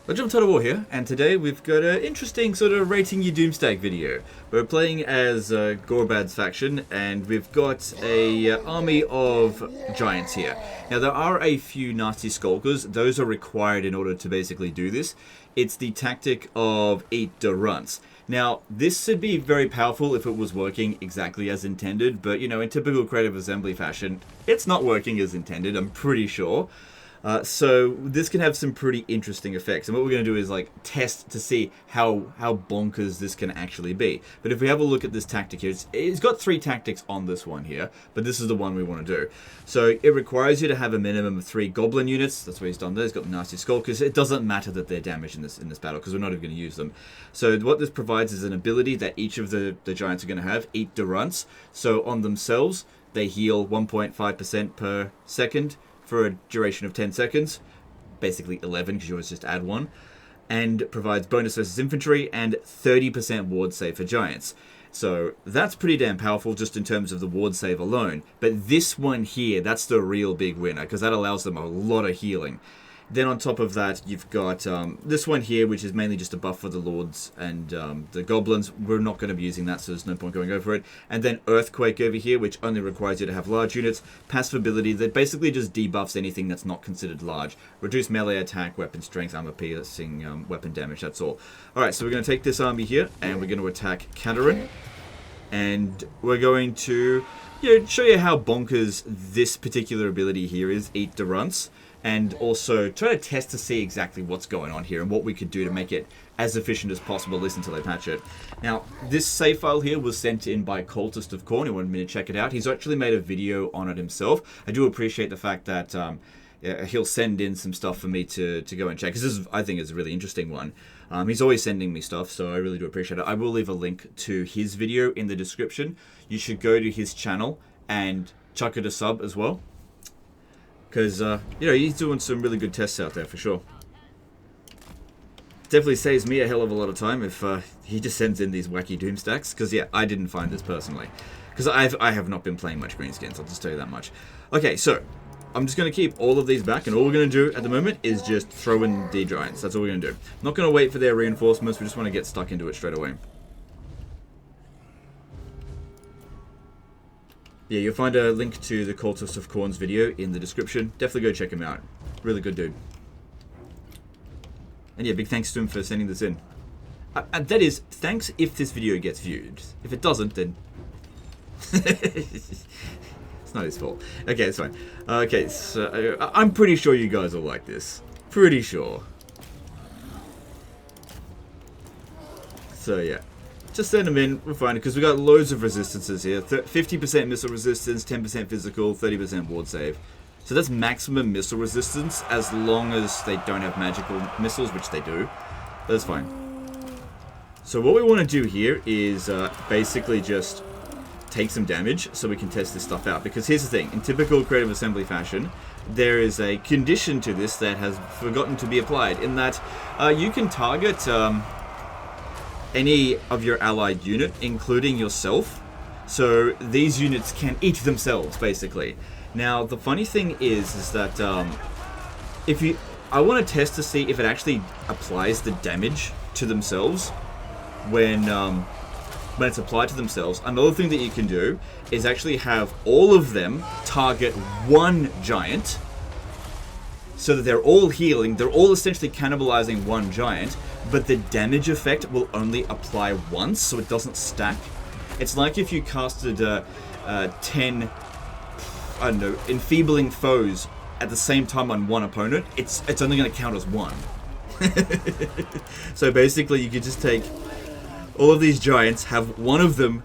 Legend of Total War here, and today we've got an interesting sort of rating your Doomstack video. We're playing as Gorbad's faction, and we've got a army of giants here. Now there are a few nasty skulkers, those are required in order to basically do this. It's the tactic of eat the runts. Now, this should be very powerful if it was working exactly as intended, but you know, in typical Creative Assembly fashion, it's not working as intended, I'm pretty sure. So this can have some pretty interesting effects, and what we're going to do is like test to see how bonkers this can actually be. But if we have a look at this tactic here, it's got 3 tactics on this one here, but this is the one we want to do. So it requires you to have a minimum of 3 goblin units. That's what he's done there. He's got the nasty skulkers. It doesn't matter that they're damaged in this battle because we're not even going to use them. So what this provides is an ability that each of the giants are going to have, eat the runts. So on themselves, they heal 1.5% per second. For a duration of 10 seconds, basically 11 because you always just add 1, and provides bonus versus infantry and 30% ward save for giants. So that's pretty damn powerful just in terms of the ward save alone. But this one here, that's the real big winner because that allows them a lot of healing. Then on top of that, you've got this one here, which is mainly just a buff for the lords and the goblins. We're not going to be using that, so there's no point going over it. And then Earthquake over here, which only requires you to have large units. Passive ability that basically just debuffs anything that's not considered large. Reduce melee attack, weapon strength, armor piercing, weapon damage, that's all. Alright, so we're going to take this army here, and we're going to attack Katarin. And we're going to show you how bonkers this particular ability here is, Eat the Runts. And also try to test to see exactly what's going on here and what we could do to make it as efficient as possible, at least until they patch it. Now, this save file here was sent in by Cultist of Khorne. He wanted me to check it out. He's actually made a video on it himself. I do appreciate the fact that he'll send in some stuff for me to go and check, because this, I think, is a really interesting one. He's always sending me stuff, so I really do appreciate it. I will leave a link to his video in the description. You should go to his channel and chuck it a sub as well. Because, he's doing some really good tests out there, for sure. Definitely saves me a hell of a lot of time if he just sends in these wacky Doomstacks. Because, yeah, I didn't find this personally. Because I have not been playing much Greenskins, I'll just tell you that much. Okay, so, I'm just going to keep all of these back. And all we're going to do at the moment is just throw in the giants. That's all we're going to do. I'm not going to wait for their reinforcements, we just want to get stuck into it straight away. Yeah, you'll find a link to the Cultist of Khorne's video in the description. Definitely go check him out. Really good dude. And yeah, big thanks to him for sending this in. That is, thanks if this video gets viewed. If it doesn't, then... it's not his fault. Okay, it's fine. Okay, so I'm pretty sure you guys will like this. Pretty sure. So yeah. Just send them in, we're fine, because we got loads of resistances here. 50% missile resistance, 10% physical, 30% ward save. So that's maximum missile resistance, as long as they don't have magical missiles, which they do. That's fine. So what we want to do here is basically just take some damage so we can test this stuff out. Because here's the thing, in typical Creative Assembly fashion, there is a condition to this that has forgotten to be applied, in that you can target... any of your allied unit, including yourself. So these units can eat themselves, basically. Now, the funny thing is that I want to test to see if it actually applies the damage to themselves when it's applied to themselves. Another thing that you can do is actually have all of them target one giant, so that they're all healing, they're all essentially cannibalizing one giant, but the damage effect will only apply once, so it doesn't stack. It's like if you casted 10, I don't know, enfeebling foes at the same time on one opponent, it's only going to count as one. So basically you could just take all of these giants, have one of them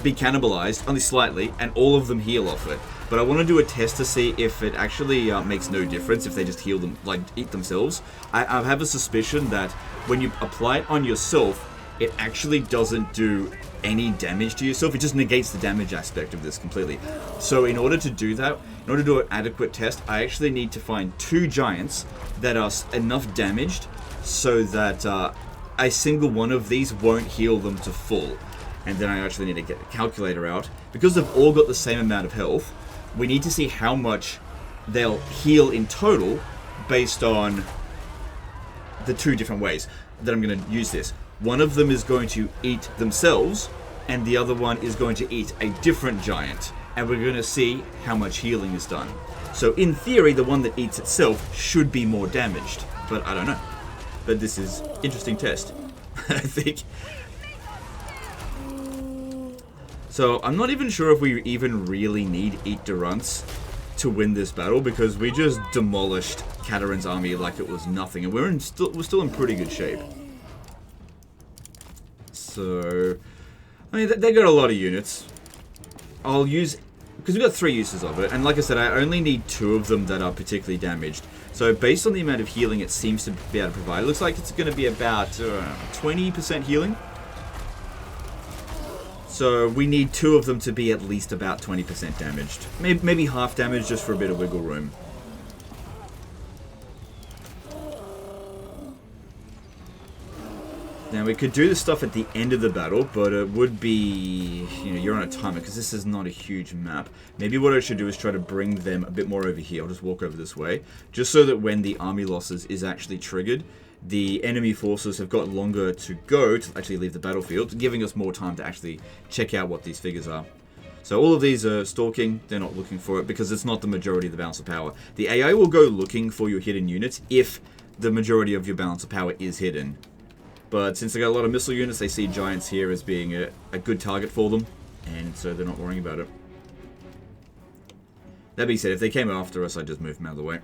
be cannibalized, only slightly, and all of them heal off it. But I want to do a test to see if it actually makes no difference if they just heal them, like eat themselves. I have a suspicion that when you apply it on yourself, it actually doesn't do any damage to yourself. It just negates the damage aspect of this completely. So in order to do that, in order to do an adequate test, I actually need to find 2 giants that are enough damaged so that a single one of these won't heal them to full. And then I actually need to get a calculator out. Because they've all got the same amount of health, we need to see how much they'll heal in total based on the two different ways that I'm going to use this. One of them is going to eat themselves, and the other one is going to eat a different giant. And we're going to see how much healing is done. So in theory, the one that eats itself should be more damaged. But I don't know. But this is an interesting test, I think. So I'm not even sure if we even really need Eat Durance to win this battle, because we just demolished Katarin's army like it was nothing, and we're still in pretty good shape. So, I mean, they got a lot of units. I'll use, because we've got 3 uses of it, and like I said, I only need 2 of them that are particularly damaged. So based on the amount of healing it seems to be able to provide, it looks like it's going to be about 20% healing. So we need 2 of them to be at least about 20% damaged. Maybe half damage just for a bit of wiggle room. Now we could do this stuff at the end of the battle, but it would be, you know, you're on a timer because this is not a huge map. Maybe what I should do is try to bring them a bit more over here. I'll just walk over this way, just so that when the army losses is actually triggered, the enemy forces have got longer to go to actually leave the battlefield, giving us more time to actually check out what these figures are. So all of these are stalking, they're not looking for it because it's not the majority of the balance of power. The AI will go looking for your hidden units if the majority of your balance of power is hidden. But since they got a lot of missile units, they see giants here as being a good target for them, and so they're not worrying about it. That being said, if they came after us, I'd just move them out of the way.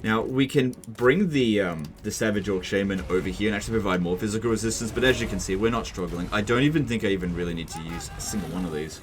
Now, we can bring the Savage Orc Shaman over here and actually provide more physical resistance, but as you can see, we're not struggling. I don't even think I even really need to use a single one of these.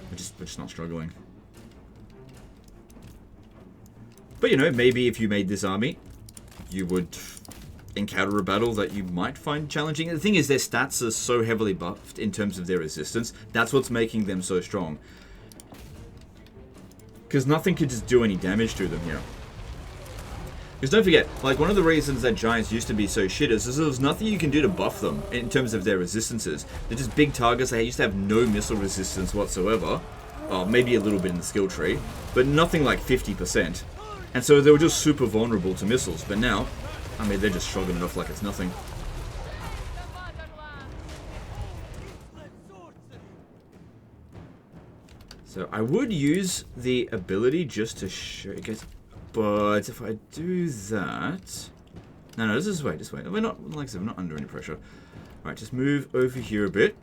We're just not struggling. But, you know, maybe if you made this army, you would encounter a battle that you might find challenging. The thing is, their stats are so heavily buffed in terms of their resistance. That's what's making them so strong. Because nothing could just do any damage to them here. Because don't forget, like, one of the reasons that giants used to be so shit is there was nothing you can do to buff them in terms of their resistances. They're just big targets. They used to have no missile resistance whatsoever. Oh, maybe a little bit in the skill tree, but nothing like 50%. And so they were just super vulnerable to missiles. But now, I mean, they're just shrugging it off like it's nothing. So I would use the ability just to show you guys. But if I do that... No, this way. We're not, like I said, we're not under any pressure. Alright, just move over here a bit.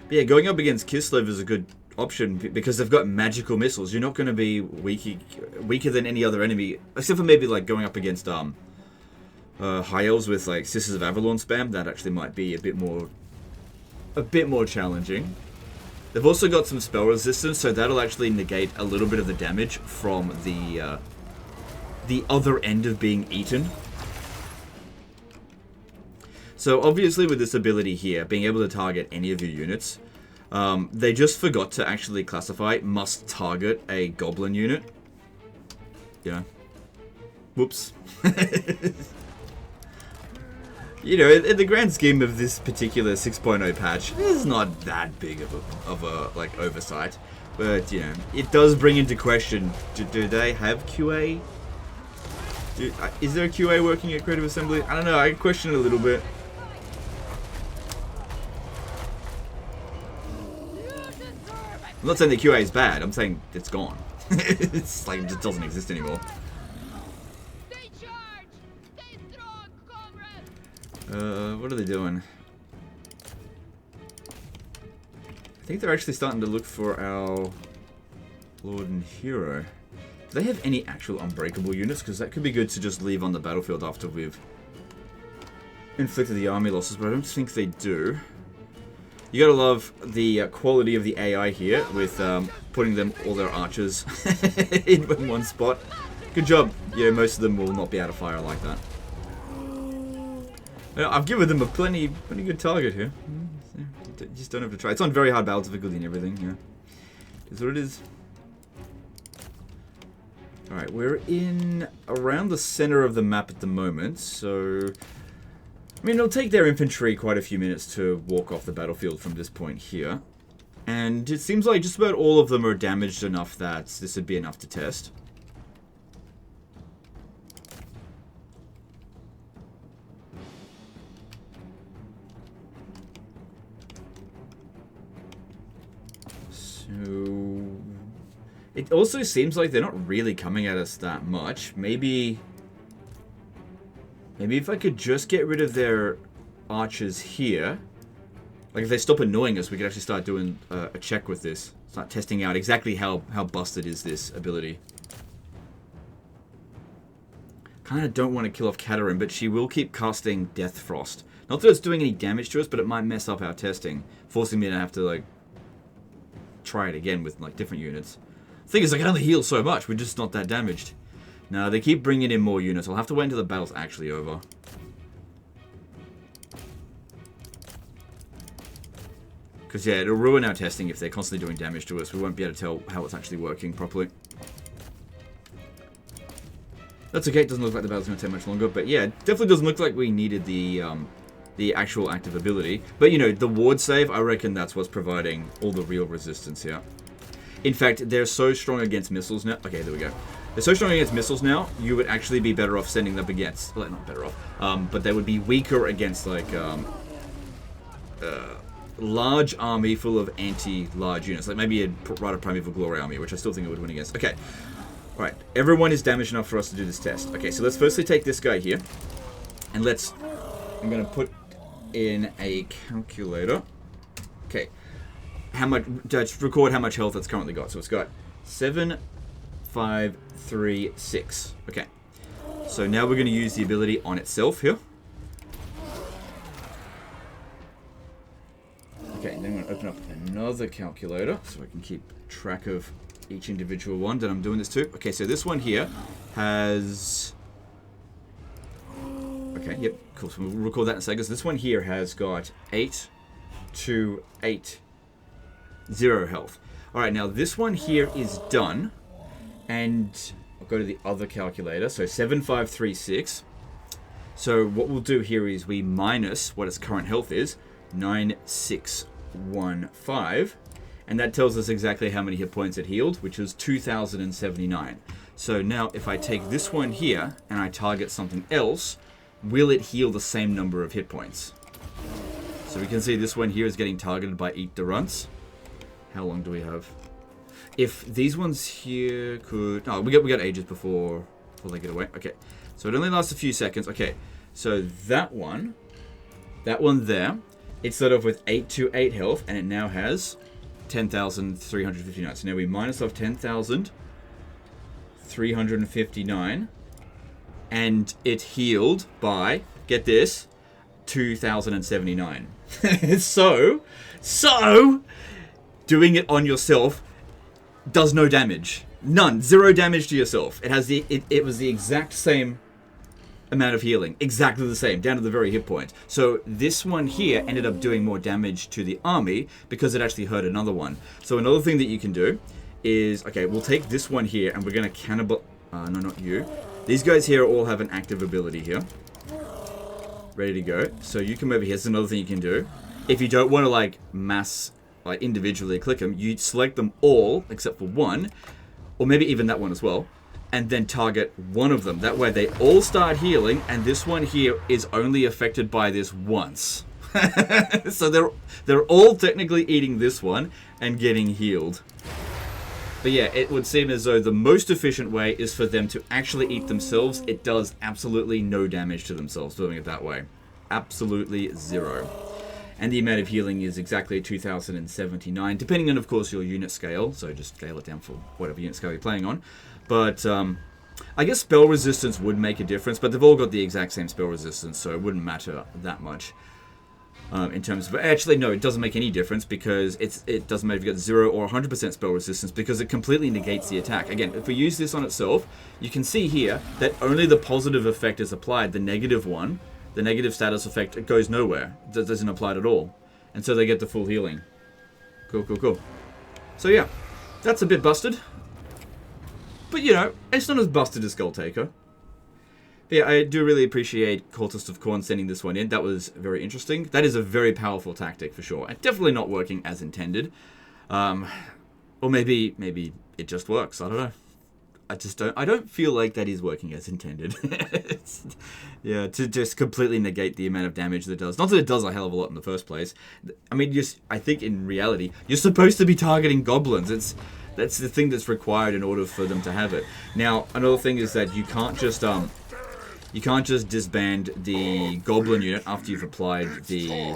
But yeah, going up against Kislev is a good option because they've got magical missiles. You're not going to be weaker than any other enemy, except for maybe like going up against high elves with like Sisters of Avalon spam. That actually might be a bit more challenging. They've also got some spell resistance, so that'll actually negate a little bit of the damage from the other end of being eaten. So obviously with this ability here, being able to target any of your units, they just forgot to actually classify must target a goblin unit. You know. Whoops. You know, in the grand scheme of this particular 6.0 patch, it's not that big of a like oversight, but you know, it does bring into question: do they have QA? Is there a QA working at Creative Assembly? I don't know. I question it a little bit. I'm not saying the QA is bad. I'm saying it's gone. It's like it just doesn't exist anymore. What are they doing? I think they're actually starting to look for our Lord and Hero. Do they have any actual unbreakable units? Because that could be good to just leave on the battlefield after we've inflicted the army losses, but I don't think they do. You gotta love the quality of the AI here with putting them, all their archers in one spot. Good job. Yeah, most of them will not be able to fire like that. I've given them a plenty good target here. You just don't have to try. It's on very hard battle difficulty and everything. Yeah, it's what it is. All right, we're in around the center of the map at the moment, so I mean it'll take their infantry quite a few minutes to walk off the battlefield from this point here, and it seems like just about all of them are damaged enough that this would be enough to test. No. It also seems like they're not really coming at us that much. Maybe if I could just get rid of their archers here. Like if they stop annoying us, we could actually start doing a check with this. Start testing out exactly how busted is this ability. Kind of don't want to kill off Katarine, but she will keep casting Death Frost. Not that it's doing any damage to us, but it might mess up our testing, forcing me to have to like try it again with like different units. The thing is, I can only heal so much. We're just not that damaged. No, they keep bringing in more units. I'll have to wait until the battle's actually over. Because, yeah, it'll ruin our testing if they're constantly doing damage to us. We won't be able to tell how it's actually working properly. That's okay. It doesn't look like the battle's going to take much longer. But, yeah, it definitely doesn't look like we needed the actual active ability. But, you know, the ward save, I reckon that's what's providing all the real resistance here. In fact, they're so strong against missiles now. Okay, there we go. They're so strong against missiles now, you would actually be better off sending them against... Well, not better off. But they would be weaker against, like, large army full of anti-large units. Like maybe a Rider Primeval Glory army, which I still think it would win against. Okay. Alright. Everyone is damaged enough for us to do this test. Okay, so let's firstly take this guy here. And let's... I'm going to put in a calculator. Okay. How much... Just record how much health it's currently got. So it's got 7, 5, 3, 6. Okay. So now we're going to use the ability on itself here. Okay, then I'm going to open up another calculator so I can keep track of each individual one that I'm doing this to. Okay, so this one here has... Okay, yep, cool. So we'll record that in a second. So this one here has got 8 to 8. 0 health. Alright, now this one here is done. And I'll go to the other calculator. So 7, 5, 3, 6. So what we'll do here is we minus what its current health is. 9, 6, 1, 5. And that tells us exactly how many hit points it healed, which was 2,079. So now if I take this one here and I target something else, will it heal the same number of hit points? So we can see this one here is getting targeted by Eat the Runts. How long do we have? If these ones here could... Oh, we got ages before they get away. Okay, so it only lasts a few seconds. Okay, so that one there, it started off with 8 to 8 health, and it now has 10,359. So now we minus off 10,359, and it healed by, get this, 2,079. So, doing it on yourself does no damage. None. 0 damage to yourself. It has it was the exact same amount of healing. Exactly the same, down to the very hit point. So this one here ended up doing more damage to the army because it actually hurt another one. So another thing that you can do is, okay, we'll take this one here and we're going to cannibal... no, not you. These guys here all have an active ability here. Ready to go. So you come over here. Here's another thing you can do. If you don't want to, like, mass... like individually click them, you select them all except for one, or maybe even that one as well, and then target one of them. That way they all start healing, and this one here is only affected by this once. So they're all technically eating this one and getting healed. But yeah, it would seem as though the most efficient way is for them to actually eat themselves. It does absolutely no damage to themselves doing it that way. Absolutely 0. And the amount of healing is exactly 2,079, depending on, of course, your unit scale. So just scale it down for whatever unit scale you're playing on. But I guess spell resistance would make a difference, but they've all got the exact same spell resistance, so it wouldn't matter that much. In terms of... Actually, no, it doesn't make any difference, because it doesn't matter if you got 0 or 100% spell resistance, because it completely negates the attack. Again, if we use this on itself, you can see here that only the positive effect is applied. The negative one... The negative status effect, it goes nowhere. It doesn't apply at all. And so they get the full healing. Cool, cool, cool. So yeah, that's a bit busted. But you know, it's not as busted as Skull Taker. But yeah, I do really appreciate Cultist of Khorne sending this one in. That was very interesting. That is a very powerful tactic for sure. And definitely not working as intended. Or maybe it just works. I don't know. I don't feel like that is working as intended. Yeah, to just completely negate the amount of damage that it does. Not that it does a hell of a lot in the first place. I mean, I think in reality, you're supposed to be targeting goblins. That's the thing that's required in order for them to have it. Now, another thing is that you can't just disband the goblin unit after you've applied the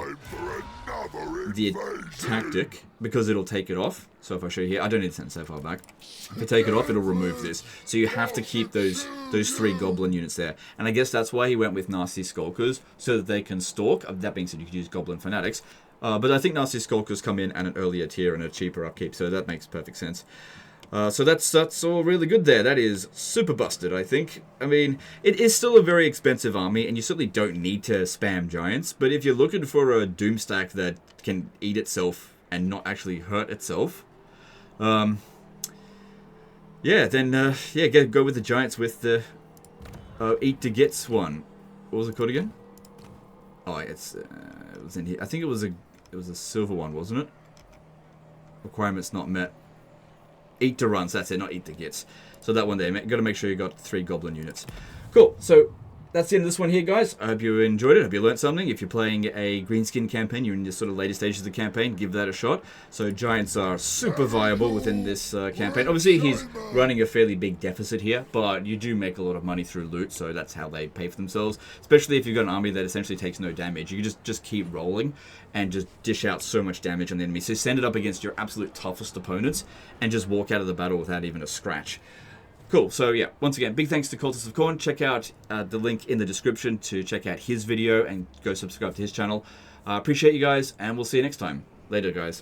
tactic, because it'll take it off. So if I show you here, I don't need to send so far back. If I take it off, it'll remove this. So you have to keep those 3 goblin units there. And I guess that's why he went with Nasty Skulkers, so that they can stalk. That being said, you could use Goblin Fanatics. But I think Nasty Skulkers come in at an earlier tier and a cheaper upkeep, so that makes perfect sense. So that's all really good there. That is super busted, I think. I mean, it is still a very expensive army, and you certainly don't need to spam giants. But if you're looking for a doom stack that can eat itself and not actually hurt itself, yeah, then go with the giants with the eat to gets one. What was it called again? Oh, it was in here. I think it was a silver one, wasn't it? Requirements not met. Eat to runs, that's it, not eat to gets. So that one there, got to make sure you got 3 goblin units. Cool, so that's the end of this one here, guys. I hope you enjoyed it, I hope you learned something. If you're playing a greenskin campaign, you're in the sort of later stages of the campaign, give that a shot. So giants are super viable within this campaign. Obviously, he's running a fairly big deficit here, but you do make a lot of money through loot, so that's how they pay for themselves. Especially if you've got an army that essentially takes no damage. You can just keep rolling and just dish out so much damage on the enemy. So send it up against your absolute toughest opponents and just walk out of the battle without even a scratch. Cool, so yeah, once again, big thanks to Cultists of Khorne. Check out the link in the description to check out his video and go subscribe to his channel. Appreciate you guys, and we'll see you next time. Later, guys.